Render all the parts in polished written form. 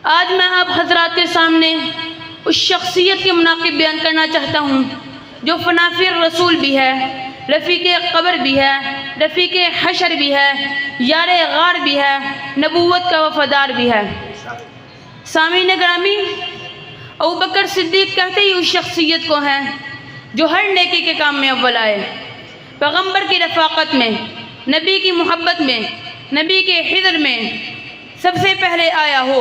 آج میں آپ حضرات کے سامنے اس شخصیت کے مناقب بیان کرنا چاہتا ہوں جو فنافر رسول بھی ہے، رفیق قبر بھی ہے، رفیق حشر بھی ہے، یار غار بھی ہے، نبوت کا وفادار بھی ہے۔ سامعین گرامی، ابوبکر صدیق کہتے ہی اس شخصیت کو ہیں جو ہر نیکی کے کام میں اول آئے، پیغمبر کی رفاقت میں، نبی کی محبت میں، نبی کے حضر میں سب سے پہلے آیا ہو،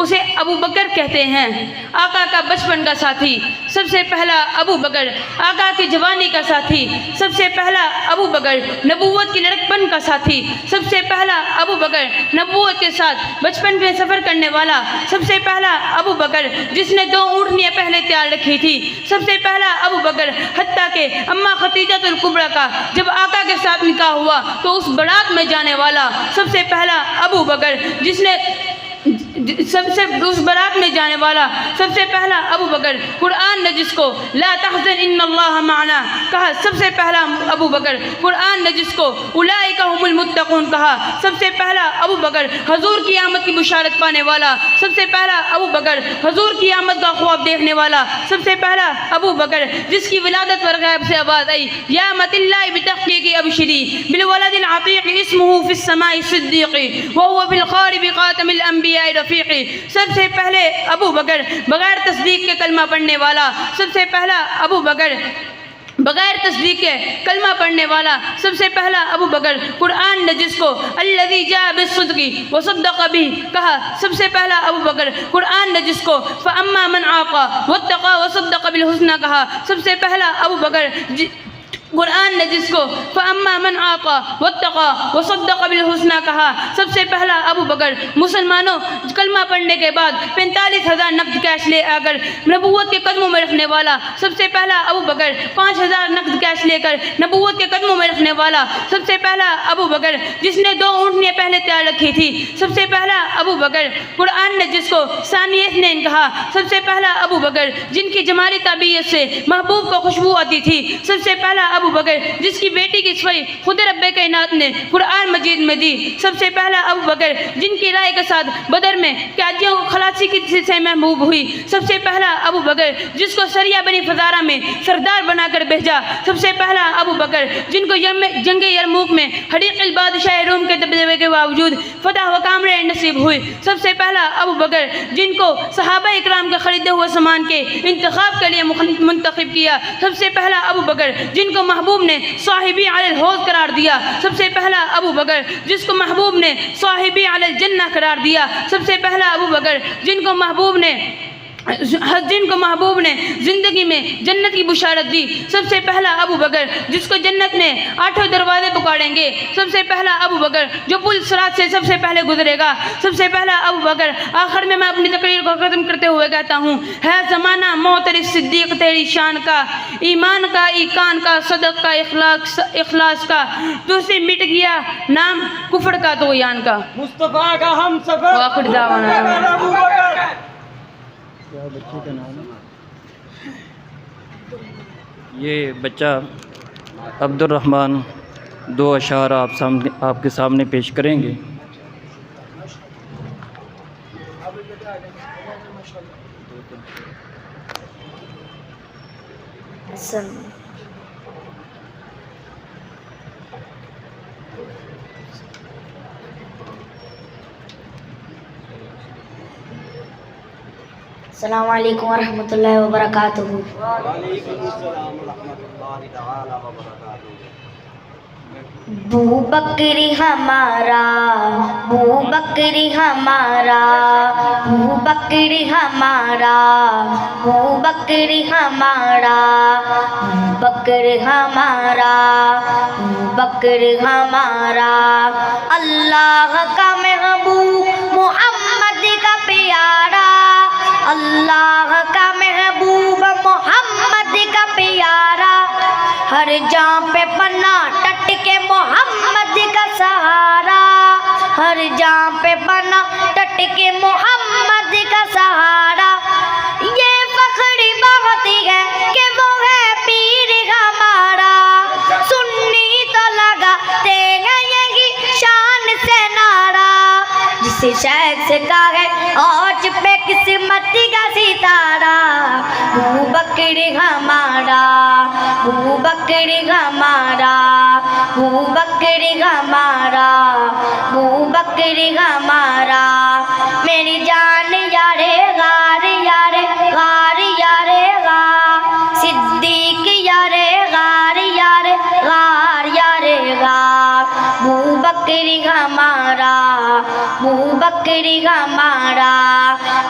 اسے ابو بکر کہتے ہیں۔ آقا کا بچپن کا ساتھی سب سے پہلا ابو بکر، آقا کی جوانی کا ساتھی سب سے پہلا ابو بکر، نبوت کی لڑکپن کا ساتھی سب سے پہلا ابو بکر، نبوت کے ساتھ بچپن میں سفر کرنے والا سب سے پہلا ابو بکر، جس نے 2 اونٹنیاں پہلے تیار رکھی تھی سب سے پہلا ابو بکر، حتیٰ کہ اماں خدیجہ الکبریٰ کا جب آقا کے ساتھ نکاح ہوا تو اس بارات میں جانے والا سب سے پہلا ابو بکر، جس نے اس بارات میں جانے والا سب سے پہلا ابو بکر، قرآن نے جس کو لا تحزن ان اللہ معنا کہا سب سے پہلا ابو بکر، قرآن نے جس کو اولئک هم المتقون کہا سب سے پہلا ابو بکر، حضور کی آمد کی بشارت پانے والا سب سے پہلا ابو بکر، حضور کی آمد کا خواب دیکھنے والا سب سے پہلا ابو بکر، جس کی ولادت پر غیب سے آواز آئی یا مت اللہ بتحقیق ابشری بالولد العتیق اسمہ فی السماء صدیق وهو فی الخارب خاتم الانبیاء رفیق، سب سے پہلے ابو بکر، بغیر تصدیق کے کلمہ پڑھنے والا سب سے پہلا ابو بکر، بغیر تصدیق کے کلمہ پڑھنے والا سب سے پہلا ابو بکر، قرآن نے جس کو الذی جاء بالصدق وصدق به کہا سب سے پہلا ابو بکر، قرآن نے جس کو فاما من اعطى واتقى وصدق بالحسنى کہا سب سے پہلا ابو بکر، قرآن نے جس کو فاما من اعطى واتقى وصدق بالحسنى کہا سب سے پہلا ابو بکر۔ مسلمانوں، کلمہ پڑھنے کے بعد 45,000 نقد کیش لے آ کر نبوت کے قدموں میں رکھنے والا سب سے پہلا ابو بکر، 5,000 نقد کیش لے کر نبوت کے قدموں میں رکھنے والا سب سے پہلا ابو بکر، جس نے 2 اونٹنیاں پہلے تیار رکھی تھی سب سے پہلا ابو بکر، قرآن نے جس کو ثانی اثنین کہا سب سے پہلا ابو بکر، جن کی جمالی طبیعت سے محبوب کو خوشبو آتی تھی سب سے پہلا ابو بکر، جس کی بیٹی کی صفائی خود رب کائنات نے قرآن مجید میں دی سب سے پہلا ابو بکر، جن کی رائے کے ساتھ بدر میں قیدیوں کو خلاصی کی سے محبوب ہوئی سب سے پہلا ابو بکر، جس کو سریہ بنی فزارہ میں سردار بنا کر بھیجا سب سے پہلا ابو بکر، جن کو جنگ یرموک میں حریق البادشاہ روم کے دبدبے کے باوجود فتح و کامرانی نصیب ہوئی سب سے پہلا ابو بکر، جن کو صحابہ اکرام کے خریدے ہوئے سامان کے انتخاب کے لیے منتخب کیا سب سے پہلا ابو بکر، جن کو محبوب نے صاحبی علی الحوض قرار دیا سب سے پہلا ابو بکر، جس کو محبوب نے صاحبی علی الجنہ قرار دیا سب سے پہلا ابو بکر، جن کو محبوب نے زندگی میں جنت کی بشارت دی سب سے پہلا ابو بکر، جس کو جنت نے 8 دروازے پکاریں گے سب سے پہلا ابو بکر، جو پل صراط سے سب سے پہلے گزرے گا سب سے پہلا ابو بکر۔ آخر میں اپنی تقریر کو ختم کرتے ہوئے کہتا ہوں، ہے زمانہ معترف صدیق تیری شان کا، ایمان کا، ایقان کا، صدق کا، اخلاص کا، تو سے مٹ گیا نام کفر کا طغیان کا۔ مصطفیٰ کا ہم سفر وآخر دعوانا ابو بکر۔ کیا بچے کا نام ہے؟ یہ بچہ عبد الرحمن 2 اشعار آپ کے سامنے پیش کریں گے۔ السلام علیکم ورحمۃ اللہ وبرکاتہ۔ وعلیکم السلام ورحمۃ اللہ تعالی وبرکاتہ۔ بو بکری ہمارا، بو بکری ہمارا، بو بکری ہمارا، بو بکری ہمارا، بو بکر ہمارا، بو بکر ہمارا، اللہ کا محبوب محمد کا پیارا، اللہ کا محبوب محمد کا پیارا، ہر جان پہ پناہ ٹٹ کے محمد کا سہارا، ہر جان پہ پناہ ٹٹ کے محمد کا سہارا، یہ فخر بہت ہے کہ وہ ہے پیر ہمارا، سنی تو لگاتے ہیں یہی شان سے نعرہ، جسے شیخ سے کہا ہے آج پہ قسمت کا ستارہ ابو بکر ہمارا ابو بکر ہمارا ابو بکر ہمارا ابو بکر ہمارا میری جان یارے غار یارے غار یارے غار صدیق یارے غار یارے غار یارے غار ابو بکر ہمارا ابو بکر ہمارا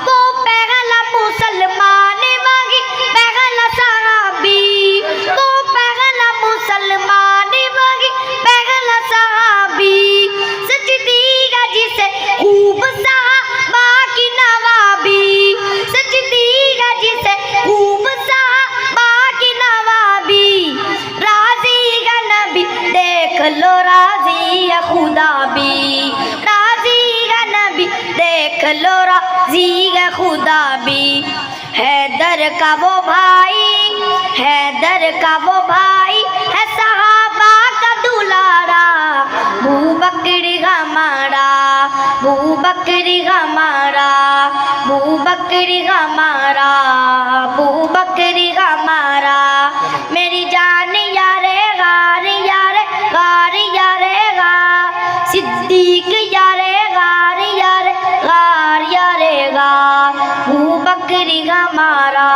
وہ پہلا مسلمان مانگی پہلا صحابی وہ پہلا مسلمان مانگی پہلا صحابی سجدی گا جسے خوب صحابہ کی نوابی سجدی گا جسے خوب صحابہ کی نوابی راضی گا نبی دیکھ لو راضی ہے خدا بھی راضی گا نبی دیکھ لو راضی ہے خدا بھی حیدر کا وہ بھائی حیدر کا وہ بھائی ہے صحابہ کا دلارا ابو بکر ہمارا ابو بکر ہمارا ابو بکر ہمارا ابو بکر ہمارا میری جان یارے غار یارے غار یارے غار صدیق یارے غار یارے غار یارے غار ابو بکر ہمارا